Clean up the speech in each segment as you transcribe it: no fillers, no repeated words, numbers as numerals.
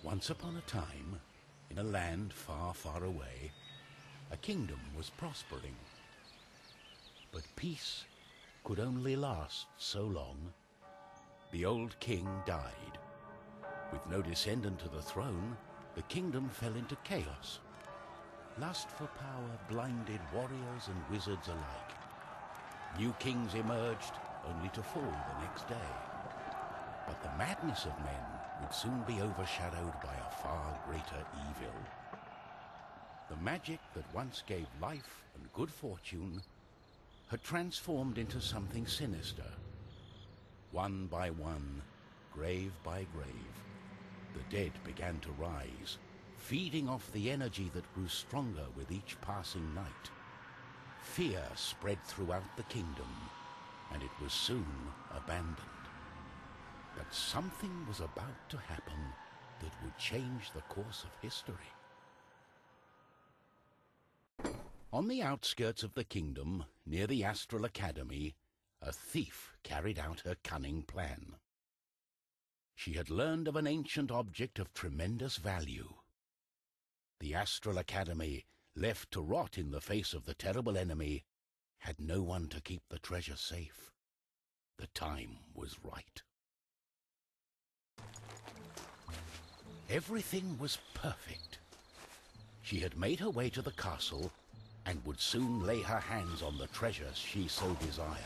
Once upon a time, in a land far, far away, a kingdom was prospering. But peace could only last so long. The old king died. With no descendant to the throne, the kingdom fell into chaos. Lust for power blinded warriors and wizards alike. New kings emerged, only to fall the next day. But the madness of men would soon be overshadowed by a far greater evil. The magic that once gave life and good fortune had transformed into something sinister. One by one, grave by grave, the dead began to rise, feeding off the energy that grew stronger with each passing night. Fear spread throughout the kingdom, and it was soon abandoned. But something was about to happen that would change the course of history. On the outskirts of the kingdom, near the Astral Academy, a thief carried out her cunning plan. She had learned of an ancient object of tremendous value. The Astral Academy, left to rot in the face of the terrible enemy, had no one to keep the treasure safe. The time was right. Everything was perfect. She had made her way to the castle and would soon lay her hands on the treasures she so desired.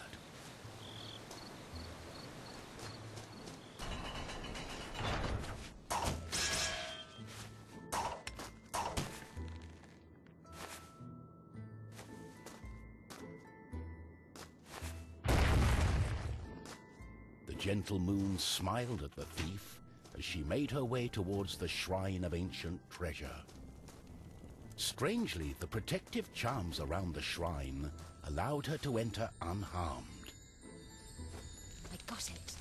The gentle moon smiled at the thief as she made her way towards the shrine of ancient treasure. Strangely, the protective charms around the shrine allowed her to enter unharmed. I got it.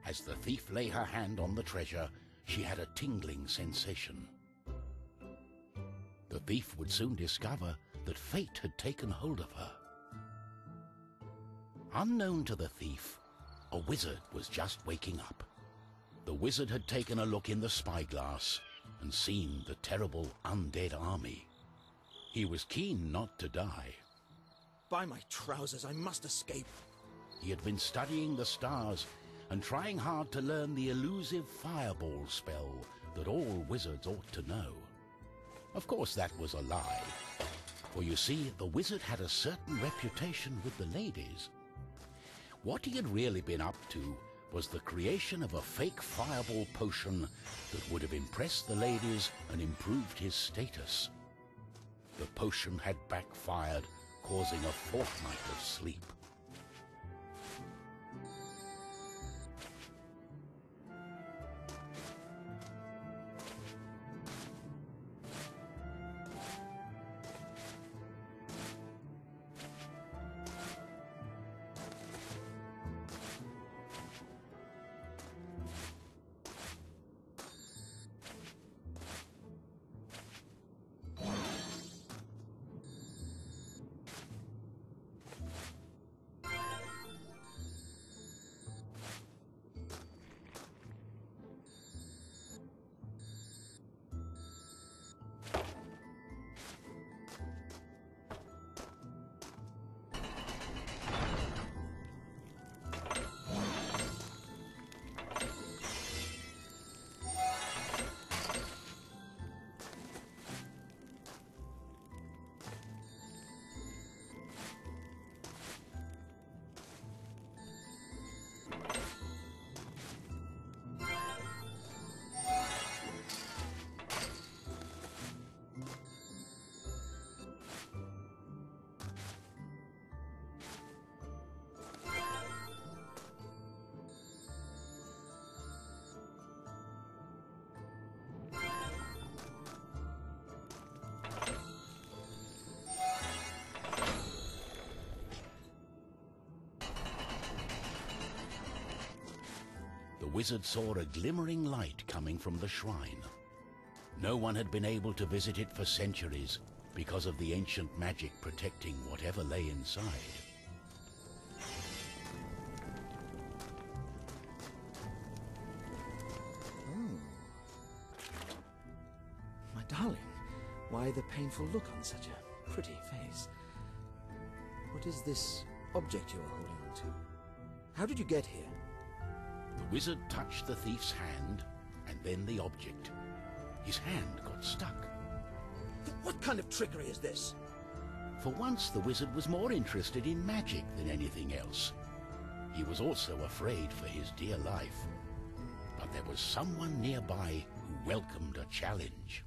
As the thief lay her hand on the treasure, she had a tingling sensation. The thief would soon discover that fate had taken hold of her. Unknown to the thief, a wizard was just waking up. The wizard had taken a look in the spyglass and seen the terrible undead army. He was keen not to die. By my trousers, I must escape. He had been studying the stars and trying hard to learn the elusive fireball spell that all wizards ought to know. Of course, that was a lie. For you see, the wizard had a certain reputation with the ladies. What he had really been up to was the creation of a fake fireball potion that would have impressed the ladies and improved his status. The potion had backfired, causing a fortnight of sleep. The wizard saw a glimmering light coming from the shrine. No one had been able to visit it for centuries because of the ancient magic protecting whatever lay inside. Darling, why the painful look on such a pretty face? What is this object you are holding on to? How did you get here? The wizard touched the thief's hand, and then the object. His hand got stuck. What kind of trickery is this? For once, the wizard was more interested in magic than anything else. He was also afraid for his dear life. But there was someone nearby who welcomed a challenge.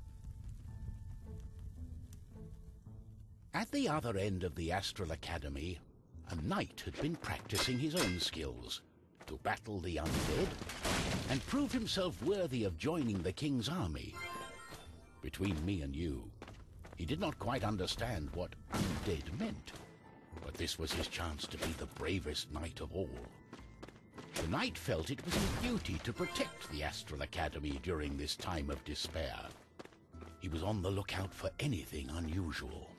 At the other end of the Astral Academy, a knight had been practicing his own skills to battle the undead and prove himself worthy of joining the king's army. Between me and you, he did not quite understand what undead meant, but this was his chance to be the bravest knight of all. The knight felt it was his duty to protect the Astral Academy during this time of despair. He was on the lookout for anything unusual.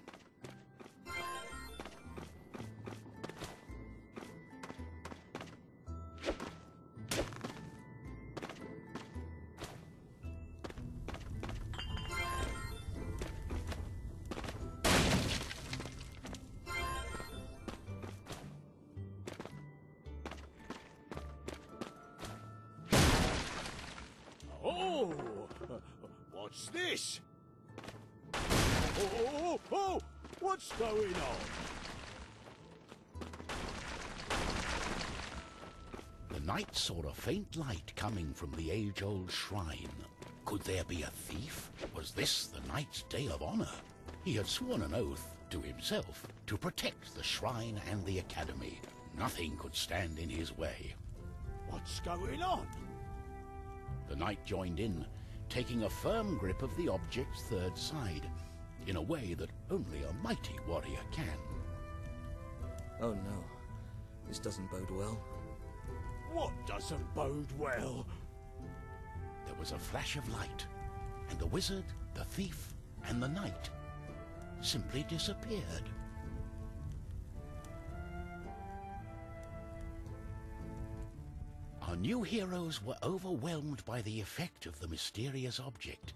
Oh, what's this? Oh, what's going on? The knight saw a faint light coming from the age-old shrine. Could there be a thief? Was this the knight's day of honor? He had sworn an oath to himself to protect the shrine and the academy. Nothing could stand in his way. What's going on? The knight joined in, taking a firm grip of the object's third side, in a way that only a mighty warrior can. Oh no, this doesn't bode well. What doesn't bode well? There was a flash of light, and the wizard, the thief, and the knight simply disappeared. Our new heroes were overwhelmed by the effect of the mysterious object.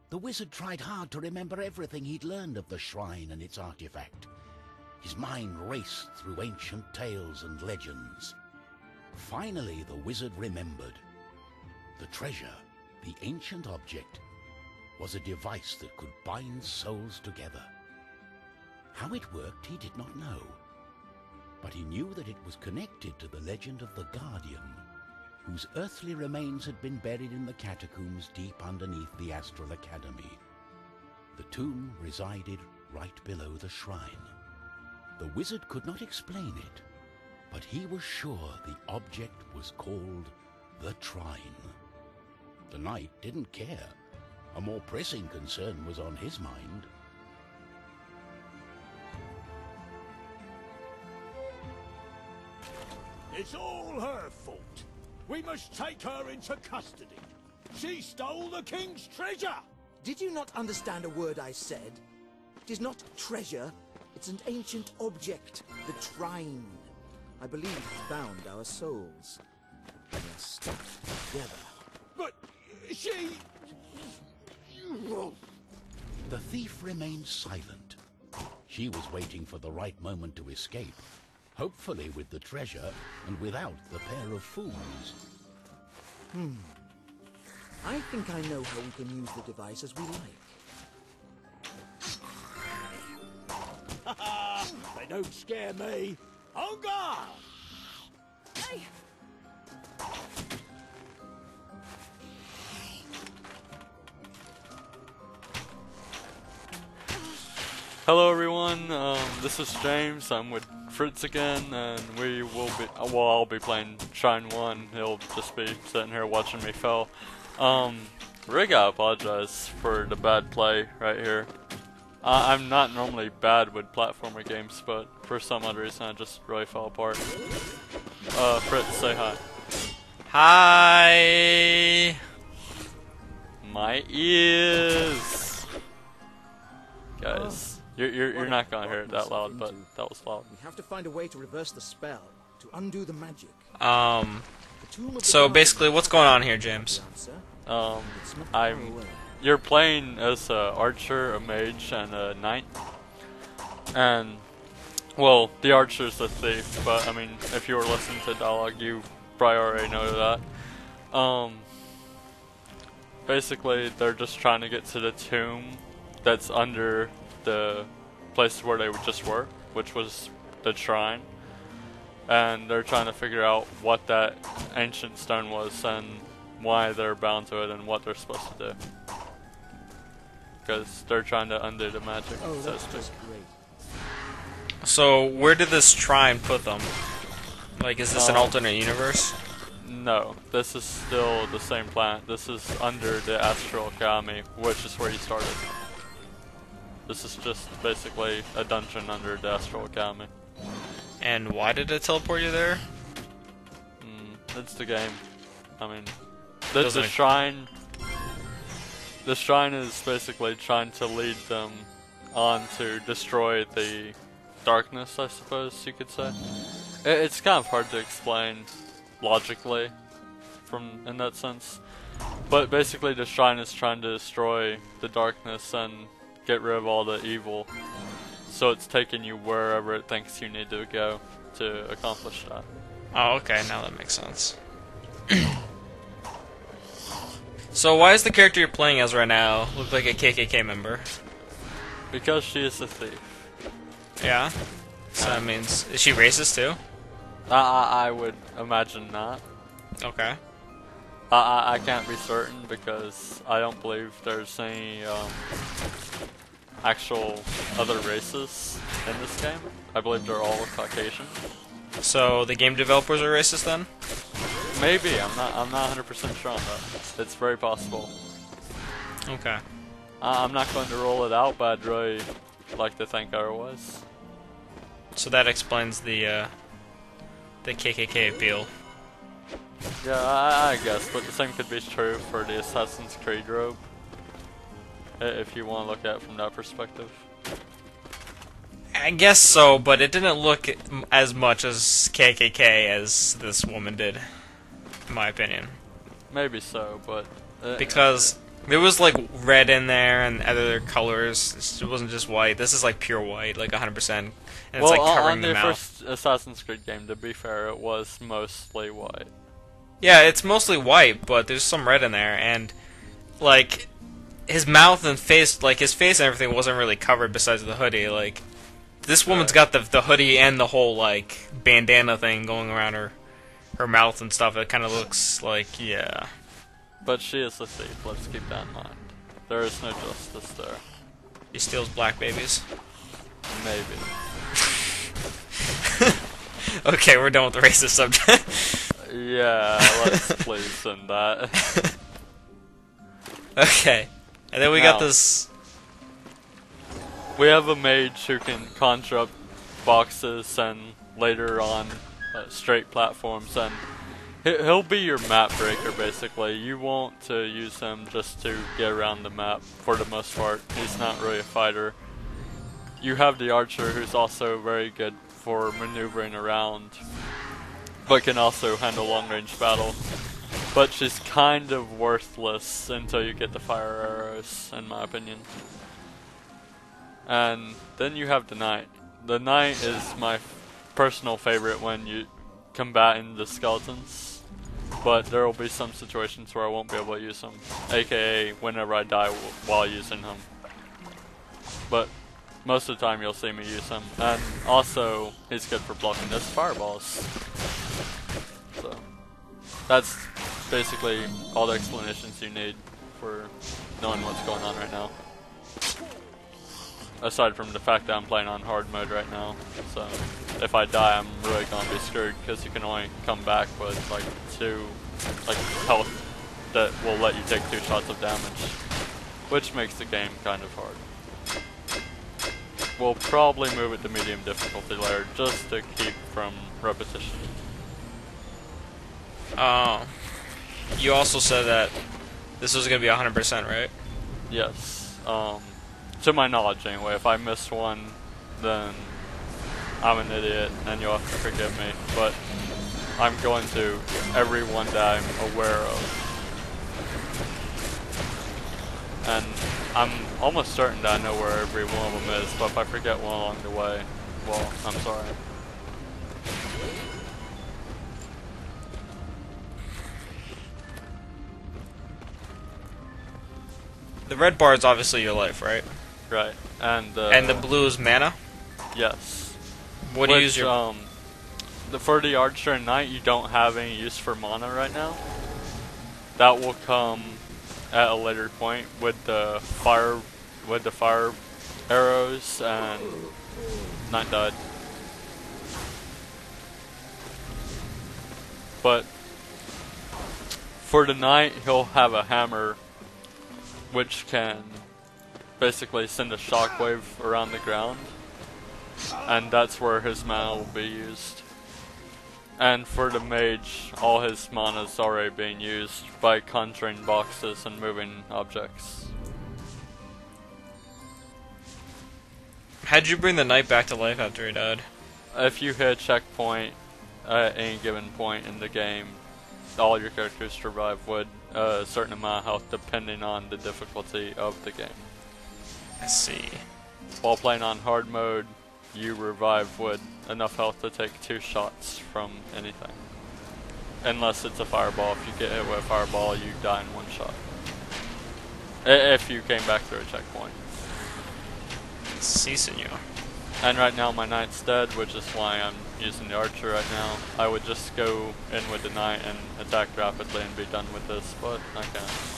The wizard tried hard to remember everything he'd learned of the shrine and its artifact. His mind raced through ancient tales and legends. Finally, the wizard remembered. The treasure, the ancient object, was a device that could bind souls together. How it worked, he did not know. But he knew that it was connected to the legend of the Guardian, whose earthly remains had been buried in the catacombs deep underneath the Astral Academy. The tomb resided right below the shrine. The wizard could not explain it, but he was sure the object was called the Trine. The knight didn't care. A more pressing concern was on his mind. It's all her fault. We must take her into custody. She stole the king's treasure! Did you not understand a word I said? It is not treasure, it's an ancient object, the Trine. I believe it bound our souls. We are stuck together. But she... The thief remained silent. She was waiting for the right moment to escape, hopefully with the treasure and without the pair of fools. I think I know how we can use the device as we like. They don't scare me. On guard! Hey! Hello everyone, this is James. I'm with Fritz again, and we will be, well, I'll be playing Trine 1. He'll just be sitting here watching me fail. Really gotta apologize for the bad play right here. I'm not normally bad with platformer games, but for some odd reason I just really fell apart. Fritz, say hi. Hi. My ears. Guys, you're not gonna hear it that loud, but that was loud. We have to find a way to reverse the spell, to undo the magic. So basically, what's going on here, James? I'm you're playing as a archer, a mage, and a knight. And, well, the archer's the thief, but, I mean, if you were listening to dialogue, you probably already know that. Basically, they're just trying to get to the tomb that's under the place where they just were, which was the shrine. And they're trying to figure out what that ancient stone was and why they're bound to it and what they're supposed to do. Because they're trying to undo the magic, so to speak. So, where did this Trine put them? Like, is this an alternate universe? No, this is still the same planet. This is under the Astral Academy, which is where you started. This is just basically a dungeon under the Astral Academy. And why did it teleport you there? It's the game. I mean, the shrine. The shrine is basically trying to lead them on to destroy the darkness, I suppose you could say. It's kind of hard to explain logically in that sense. But basically the shrine is trying to destroy the darkness and get rid of all the evil. So it's taking you wherever it thinks you need to go to accomplish that. Oh, okay, now that makes sense. So why is the character you're playing as right now look like a KKK member? Because she is a thief. Yeah? So that means, is she racist too? I would imagine not. Okay. I can't be certain because I don't believe there's any actual other races in this game. I believe they're all Caucasian. So the game developers are racist then? Maybe. I'm not 100% sure on that. It's very possible. Okay. I'm not going to rule it out, but I'd really like to think otherwise. So that explains the KKK appeal. Yeah, I guess, but the same could be true for the Assassin's Creed robe, if you want to look at it from that perspective. I guess so, but it didn't look as much as KKK as this woman did, in my opinion. Maybe so, but... because there was like red in there and other colors. It wasn't just white. This is like pure white, like 100%. And it's well, like covering on the mouth. First Assassin's Creed game, to be fair, it was mostly white. Yeah, it's mostly white, but there's some red in there, and like his mouth and face, like his face and everything wasn't really covered besides the hoodie. Like this woman's got the hoodie and the whole like bandana thing going around her mouth and stuff. It kind of looks like, yeah. But she is a thief. Let's keep that in mind. There is no justice there. She steals black babies. Maybe. Okay, we're done with the racist subject. Yeah, let's please end that. Okay, and then we got this. We have a mage who can conjure up boxes and later on straight platforms, and he'll be your map breaker basically. You want to use him just to get around the map for the most part. He's not really a fighter. You have the archer who's also very good for maneuvering around, but can also handle long-range battle. But she's kind of worthless until you get the fire arrows, in my opinion. And then you have the knight. The knight is my personal favorite when you combating the skeletons, but there will be some situations where I won't be able to use him, aka whenever I die while using him. But most of the time you'll see me use him, and also he's good for blocking those fireballs. So that's basically all the explanations you need for knowing what's going on right now. Aside from the fact that I'm playing on hard mode right now, so if I die I'm really gonna be screwed because you can only come back with like 2 health that will let you take 2 shots of damage, which makes the game kind of hard. We'll probably move it to medium difficulty later just to keep from repetition. You also said that this was going to be 100%, right? Yes. To my knowledge anyway. If I miss one, then I'm an idiot and you'll have to forgive me. But I'm going to every one that I'm aware of. and I'm almost certain that I know where every one of them is, but if I forget one along the way, well, I'm sorry. The red bar is obviously your life, right? Right, and the blue is mana? Yes. What do you use your... For the archer and knight, you don't have any use for mana right now. That will come at a later point with the fire arrows, and knight died. But for the knight, he'll have a hammer which can basically send a shockwave around the ground, and that's where his mana will be used. And for the mage, all his mana is already being used by conjuring boxes and moving objects. How'd you bring the knight back to life after he died? If you hit a checkpoint at any given point in the game, all your characters survive with a certain amount of health depending on the difficulty of the game. I see. While playing on hard mode, you revive with enough health to take 2 shots from anything. Unless it's a fireball. If you get hit with a fireball, you die in 1 shot. If you came back through a checkpoint. Si, senor. And right now my knight's dead, which is why I'm using the archer right now. I would just go in with the knight and attack rapidly and be done with this, but I can't.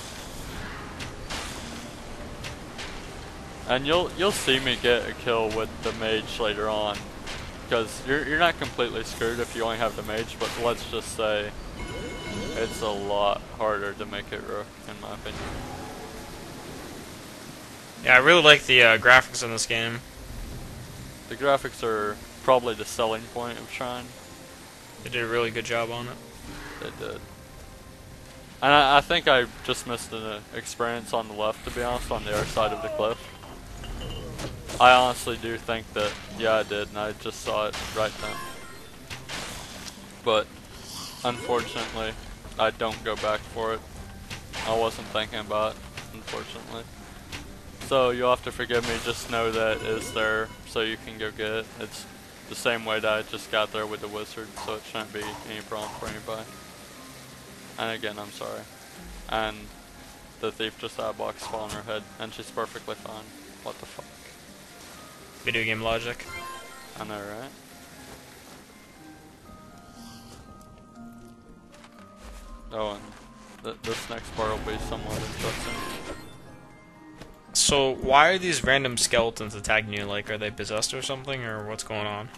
And you'll see me get a kill with the mage later on, because you're not completely screwed if you only have the mage, but let's just say it's a lot harder to make it rook, in my opinion. Yeah, I really like the graphics in this game. The graphics are probably the selling point of Trine. They did a really good job on it. They did. And I think I just missed an experience on the left, to be honest, on the other side of the cliff. I honestly do think that, yeah, I did, and I just saw it right then. But, unfortunately, I don't go back for it. I wasn't thinking about it, unfortunately. So you'll have to forgive me, just know that it is there, so you can go get it. It's the same way that I just got there with the wizard, so it shouldn't be any problem for anybody. And again, I'm sorry. And the thief just had a box fall on her head, and she's perfectly fine. What the fuck? Video game logic. I know, right? Oh, and this next part will be somewhat interesting. So, why are these random skeletons attacking you? Like, are they possessed or something, or what's going on?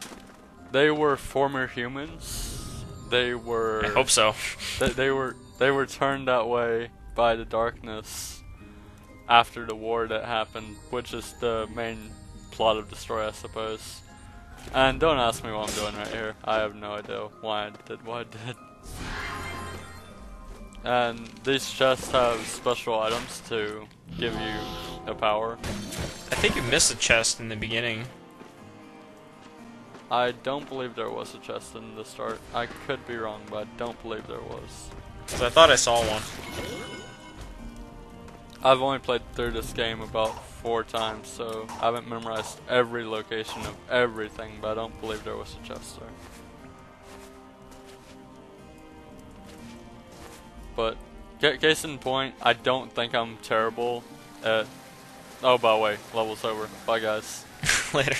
They were former humans. They were... I hope so. they were turned that way by the darkness after the war that happened, which is the main plot of the story, I suppose. And don't ask me what I'm doing right here. I have no idea why I did what I did. And these chests have special items to give you a power. I think you missed a chest in the beginning. I don't believe there was a chest in the start. I could be wrong, but I don't believe there was. So I thought I saw one. I've only played through this game about 4 times, so I haven't memorized every location of everything, but I don't believe there was a chest there. But, case in point, I don't think I'm terrible at... Oh, by the way, level's over. Bye, guys. Later.